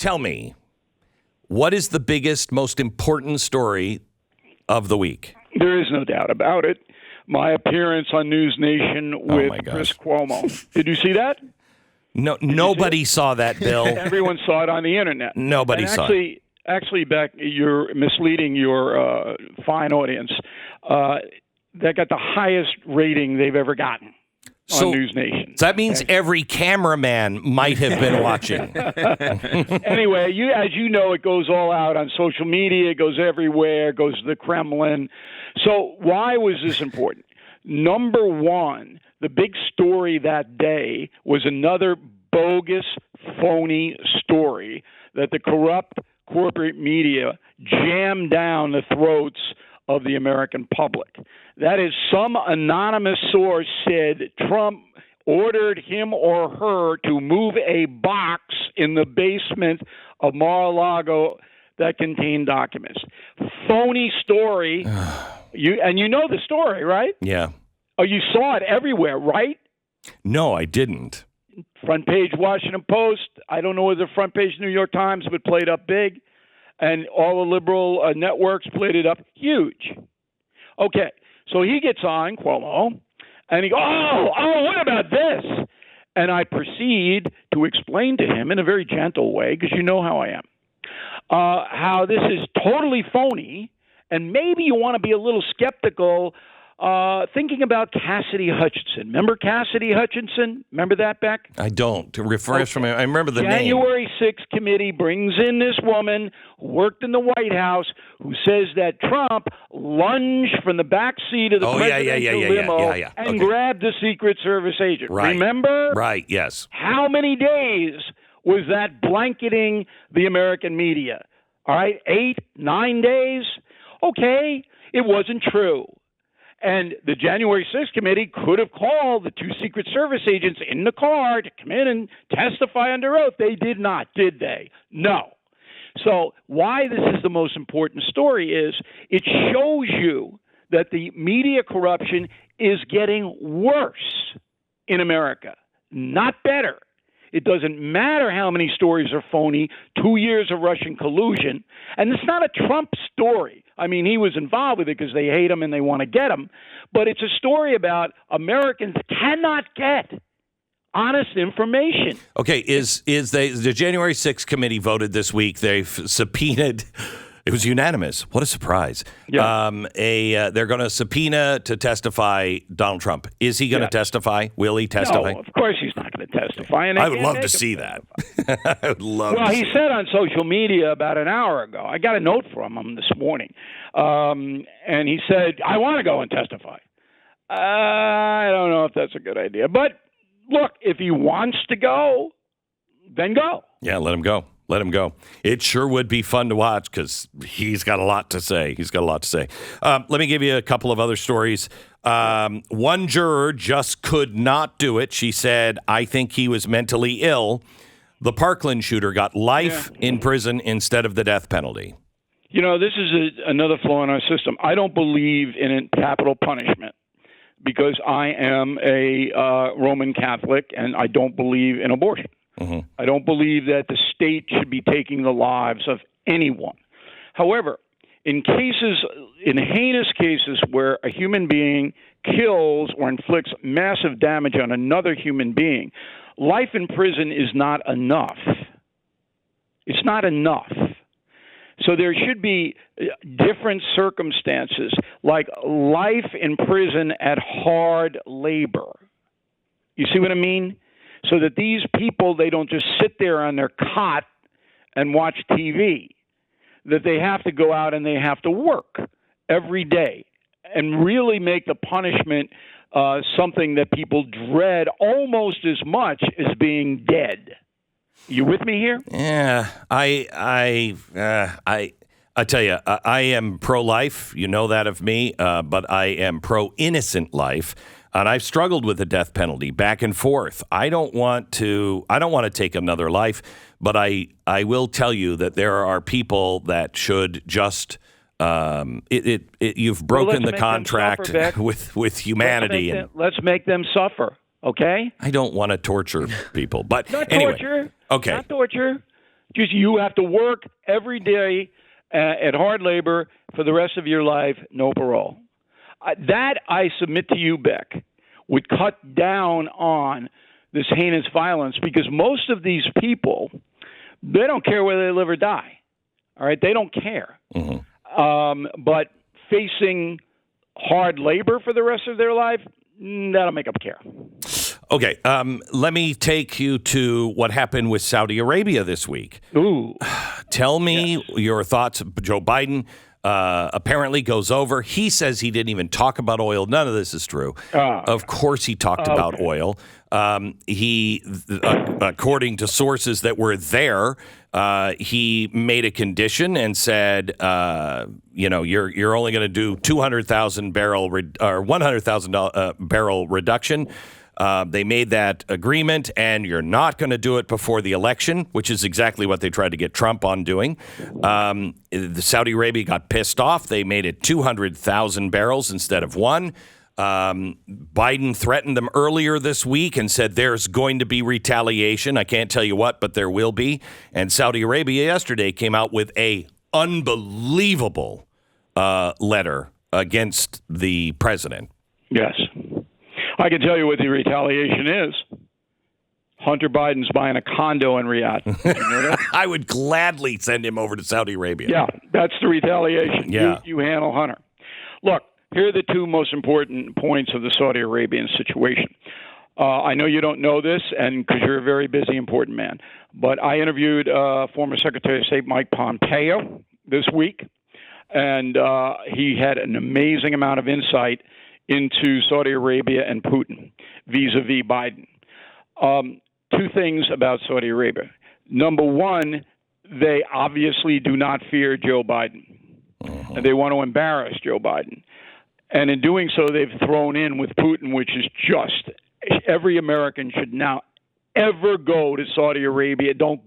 tell me, what is the biggest, most important story of the week? There is no doubt about it. My appearance on News Nation with Chris Cuomo. Did you see that? No, nobody saw that, Bill. Everyone saw it on the internet. Nobody saw it. Actually, Beck, you're misleading your fine audience. That got the highest rating they've ever gotten on News Nation. So that means every cameraman might have been watching. Anyway, as you know, it goes all out on social media. It goes everywhere. It goes to the Kremlin. So why was this important? Number one, the big story that day was another bogus, phony story that the corrupt corporate media jammed down the throats of the American public. That is, some anonymous source said Trump ordered him or her to move a box in the basement of Mar-a-Lago that contained documents. Phony story. You know the story, right? Yeah. Oh, you saw it everywhere, right? No, I didn't. Front page Washington Post. I don't know whether the front page New York Times, but played up big. And all the liberal networks played it up huge. Okay, so he gets on, Cuomo, and he goes, what about this? And I proceed to explain to him in a very gentle way, because you know how I am, how this is totally phony, and maybe you want to be a little skeptical thinking about Cassidy Hutchinson. Remember Cassidy Hutchinson? Remember that, Beck? I don't. To refresh from it, I remember the name. January 6th committee brings in this woman who worked in the White House who says that Trump lunged from the back seat of the presidential limo and grabbed the Secret Service agent. Right. Remember? Right, yes. How many days was that blanketing the American media? All right, 8, 9 days? Okay, it wasn't true. And the January 6th committee could have called the two Secret Service agents in the car to come in and testify under oath. They did not, did they? No. So why this is the most important story is it shows you that the media corruption is getting worse in America, not better. It doesn't matter how many stories are phony, 2 years of Russian collusion. And it's not a Trump story. I mean, he was involved with it because they hate him and they want to get him. But it's a story about Americans cannot get honest information. Okay, the January 6th committee voted this week. They've subpoenaed. It was unanimous. What a surprise. Yeah. They're going to subpoena to testify Donald Trump. Is he going to testify? Will he testify? No, of course he's not going to testify. And I would love to see that. I would love to see that. Well, he said on social media about an hour ago, I got a note from him this morning, and he said, I want to go and testify. I don't know if that's a good idea. But look, if he wants to go, then go. Yeah, let him go. Let him go. It sure would be fun to watch because he's got a lot to say. Let me give you a couple of other stories. One juror just could not do it. She said, I think he was mentally ill. The Parkland shooter got life in prison instead of the death penalty. You know, this is another flaw in our system. I don't believe in capital punishment because I am a Roman Catholic and I don't believe in abortion. Mm-hmm. I don't believe that the state should be taking the lives of anyone. However, in heinous cases where a human being kills or inflicts massive damage on another human being, life in prison is not enough. It's not enough. So there should be different circumstances, like life in prison at hard labor. You see what I mean? So that these people, they don't just sit there on their cot and watch TV, that they have to go out and they have to work every day and really make the punishment something that people dread almost as much as being dead. You with me here? Yeah, I tell you, I am pro-life. You know that of me, but I am pro-innocent life. And I've struggled with the death penalty back and forth. I don't want to take another life, but I will tell you that there are people that should just you've broken the contract suffer, with humanity. Let's make them suffer, okay? I don't want to torture people, but not anyway. Torture. Okay. Not torture. Just you have to work every day at hard labor for the rest of your life, no parole. That, I submit to you, Beck, would cut down on this heinous violence, because most of these people, they don't care whether they live or die. All right? They don't care. But facing hard labor for the rest of their life, that'll make them care. Okay, let me take you to what happened with Saudi Arabia this week. Ooh. Tell me your thoughts. Joe Biden apparently goes over. He says he didn't even talk about oil. None of this is true. Of course he talked about oil. He, according to sources that were there, he made a condition and said, you're only going to do 200,000 barrel or 100,000 barrel reduction. They made that agreement, and you're not going to do it before the election, which is exactly what they tried to get Trump on doing. The Saudi Arabia got pissed off. They made it 200,000 barrels instead of one. Biden threatened them earlier this week and said there's going to be retaliation. I can't tell you what, but there will be. And Saudi Arabia yesterday came out with a unbelievable letter against the president. Yes. I can tell you what the retaliation is. Hunter Biden's buying a condo in Riyadh. You know that? I would gladly send him over to Saudi Arabia. Yeah, that's the retaliation. Yeah. You handle Hunter. Look, here are the two most important points of the Saudi Arabian situation. I know you don't know this, and because you're a very busy, important man, but I interviewed former Secretary of State Mike Pompeo this week, and he had an amazing amount of insight into Saudi Arabia and Putin vis-a-vis Biden. Two things about Saudi Arabia. Number one, they obviously do not fear Joe Biden, and they want to embarrass Joe Biden. And in doing so, they've thrown in with Putin, which is just every American should now ever go to Saudi Arabia. Don't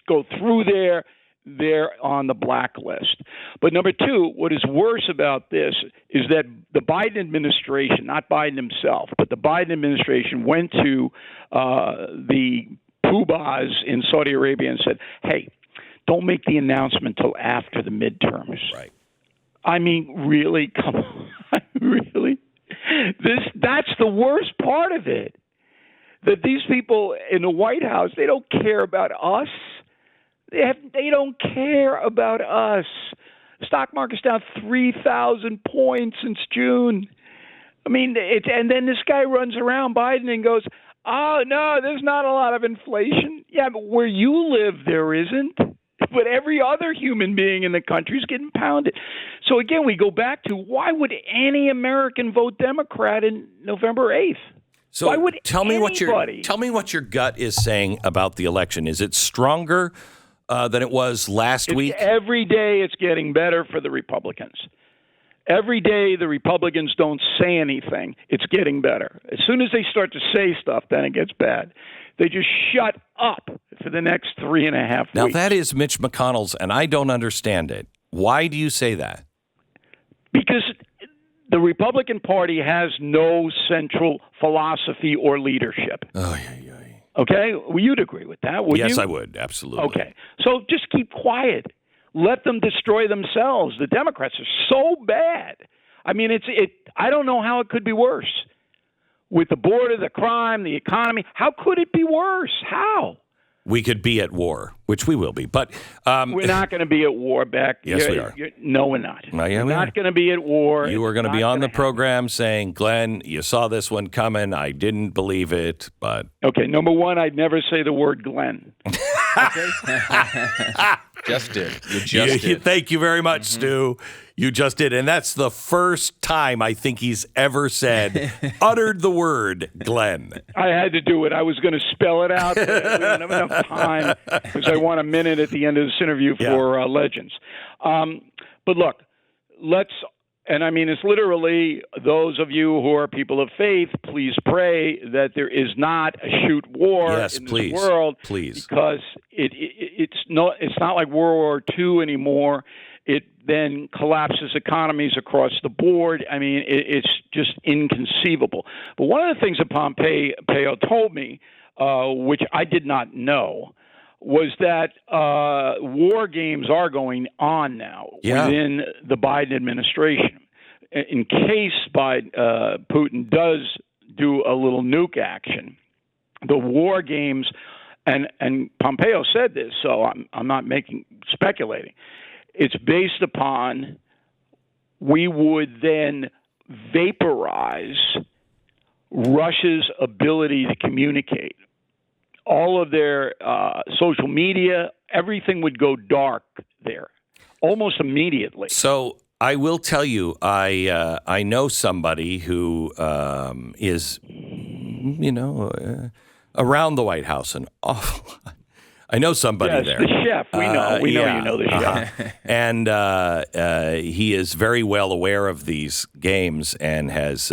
go through there. They're on the blacklist. But number two, what is worse about this is that the Biden administration, not Biden himself, but the Biden administration went to the poobahs in Saudi Arabia and said, hey, don't make the announcement till after the midterms. Right. I mean, really? Come on. Really? That's the worst part of it. That these people in the White House, they don't care about us. They don't care about us. Stock market's down 3,000 points since June. I mean, and then this guy runs around Biden and goes, oh, no, there's not a lot of inflation. Yeah, but where you live, there isn't. But every other human being in the country is getting pounded. So, again, we go back to why would any American vote Democrat in November 8th? So why would tell me what your gut is saying about the election. Is it stronger than it was last week? Every day it's getting better for the Republicans. Every day the Republicans don't say anything, it's getting better. As soon as they start to say stuff, then it gets bad. They just shut up for the next 3.5 weeks. Now, that is Mitch McConnell's, and I don't understand it. Why do you say that? Because the Republican Party has no central philosophy or leadership. Oh, yeah. Okay? Well, you'd agree with that, wouldn't you? Yes, I would. Absolutely. Okay. So just keep quiet. Let them destroy themselves. The Democrats are so bad. I mean, I don't know how it could be worse. With the border, the crime, the economy, how could it be worse? How? We could be at war, which we will be. But we're not going to be at war, Beck. Yes, we are. No, we're not. We're not going to be at war. You were going to be on the program saying, Glenn, you saw this one coming. I didn't believe it, but... Okay, number one, I'd never say the word Glenn. Okay? Just did. You just did. Thank you very much, Stu. You just did. And that's the first time I think he's ever uttered the word Glenn. I had to do it. I was going to spell it out, but we don't have enough time because I want a minute at the end of this interview for legends. But look, and I mean, it's literally those of you who are people of faith, please pray that there is not a shoot war in this world. Please. Because it's not like World War II anymore. It then collapses economies across the board. I mean, it's just inconceivable. But one of the things that Pompeo told me, which I did not know, was that war games are going on now within the Biden administration. In case Putin does do a little nuke action, the war games, and Pompeo said this, so I'm not speculating. It's based upon we would then vaporize Russia's ability to communicate. All of their social media, everything would go dark there almost immediately. So I will tell you, I know somebody who is, around the White House an awful lot. I know somebody there. The chef. We know you know the chef. And he is very well aware of these games and has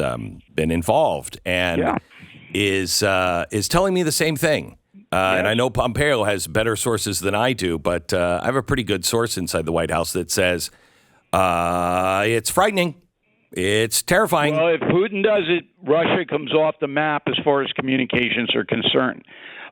been involved and is telling me the same thing. And I know Pompeo has better sources than I do, but I have a pretty good source inside the White House that says it's frightening. It's terrifying. Well, if Putin does it, Russia comes off the map as far as communications are concerned.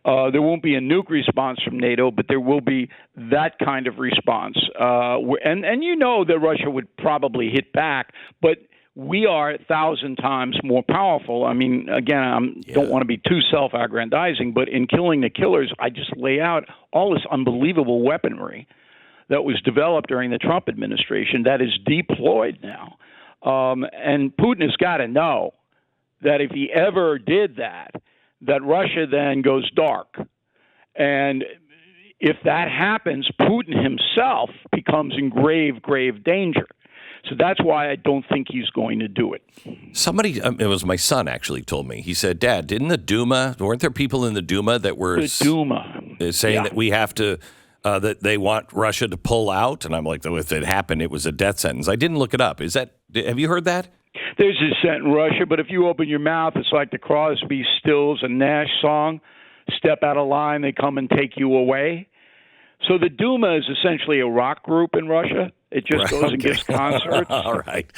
There won't be a nuke response from NATO, but there will be that kind of response. And you know that Russia would probably hit back, but we are 1,000 times more powerful. I mean, again, I don't want to be too self-aggrandizing, but in Killing the Killers, I just lay out all this unbelievable weaponry that was developed during the Trump administration that is deployed now. And Putin has got to know that if he ever did that Russia then goes dark. And if that happens, Putin himself becomes in grave, grave danger. So that's why I don't think he's going to do it. Somebody, it was my son actually told me, he said, Dad, didn't the Duma, weren't there people in the Duma that were saying that we have to, that they want Russia to pull out? And I'm like, if it happened, it was a death sentence. I didn't look it up. Have you heard that? There's a sentence in Russia, but if you open your mouth, it's like the Crosby, Stills, and Nash song, step out of line, they come and take you away. So the Duma is essentially a rock group in Russia. It just goes and gives concerts. All right.